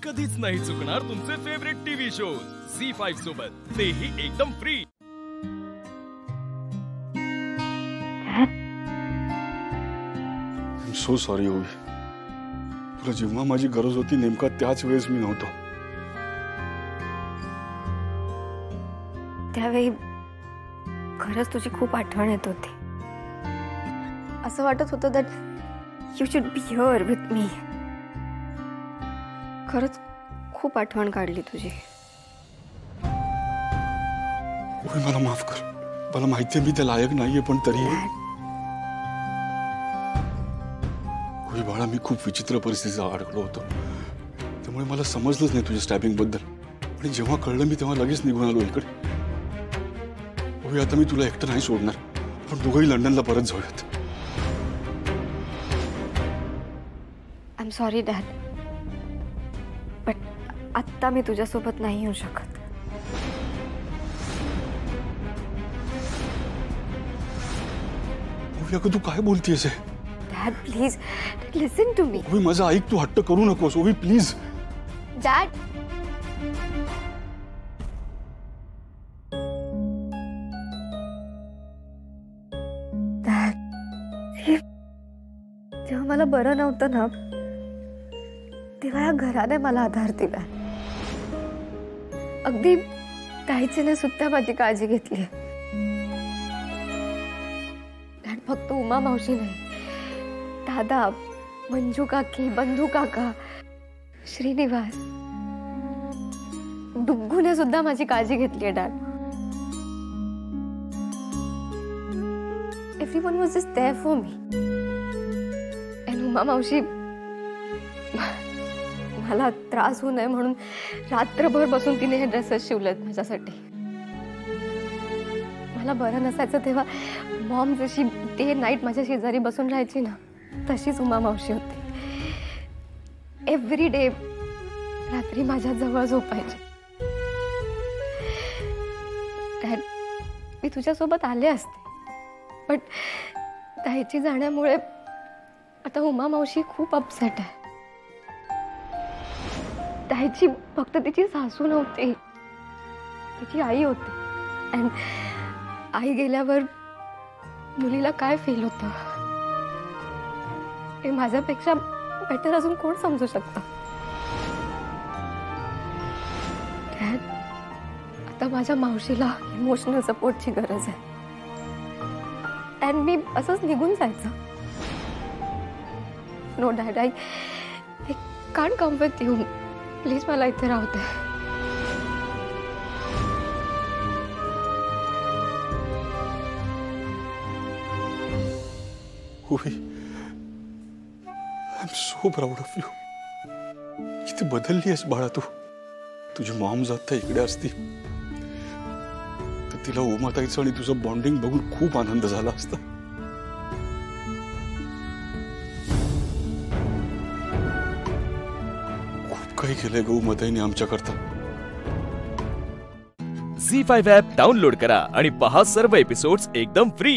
कधीच नाही चुकणार तुमचे फेवरेट टीव्ही शोज झी5 सोबत, तेही एकदम फ्री। I'm so sorry ओवी, तुला जेव्हा माझी गरज होती नेमका त्याच वेळेस मी नव्हतो। त्यावेळी खरंच तुझी खूप आठवण येत होती। असं वाटत होतं that you should be here with me. खरंच खूप आठवण काढली तुझी। ओवी मला माफ कर, मला माहिती आहे मी त्या लायक नाहीये, पण तरीही ओवी बाळा, मी खूप विचित्र परिस्थितीत अडकलो होतो, त्यामुळे मला समजलंच नाही तुझ्या स्टॅबिंग बद्दल। आणि जेव्हा कळलं मी तेव्हा लगेच निघून आलो इकडे। ओवी आता मी तुला एकटं नाही सोडणार, आपण दोघंही लंडनला परत जाऊयात। I am sorry dad, but आत्ता मी तुझ्यासोबत नाही येऊ शकत। ओवी अगं तू काय बोलतेयस? Dad please listen to me. Ovi माझं ऐक, तू हट्ट करू नकोस ओवी प्लीज। डॅड जेव्हा मला बरं नव्हतं ना, तेव्हा या घराने मला आधार दिला। अगदी ताईचीने सुद्धा माझी काळजी घेतली। आणि फक्त उमा मावशी नाही, दादा, मंजू काकी, बंधू काका, श्रीनिवास, डुग्गूने सुद्धा माझी काळजी घेतली आहे डॅड। एव्हरीवन वाज जस्ट देयर फॉर मी। आणि उमा मावशी मला त्रास होऊ नये म्हणून रात्रभर बसून तिने हे ड्रेसेस शिवलेत माझ्यासाठी। मला बरं नसायचं तेव्हा मॉम जशी डे नाईट माझ्या शेजारी बसून राहायची ना, तशीच उमा मावशी होती। एव्हरी डे रात्री माझ्या जवळ झोपायची। डॅड मी तुझ्यासोबत आले असते, पण ताईची जाण्यामुळे आता उमा मावशी खूप अपसेट आहे। ताईची फक्त तिची सासू नव्हती, तिची आई होती। आणि आई गेल्यावर मुलीला काय फील होतं हे माझ्यापेक्षा बेटर अजून कोण समजू शकतं। डॅड आता माझ्या मावशीला इमोशनल सपोर्टची गरज आहे। आणि मी असंच निघून जायचं? No dad, I can't come with you. Please मला इथे राहू दे। Ovi I am so proud of you. किती बदलली आहेस बाळा तू। तुझी मॉम जात इकडे असती तर तिला उमाताईचं आणि तुझं बॉन्डिंग बघून खूप आनंद झाला असता। खूप काही केलंय ग उमाताईने आमच्याकरता। झी5 ॲप डाउनलोड करा आणि पहा सर्व एपिसोड्स एकदम फ्री।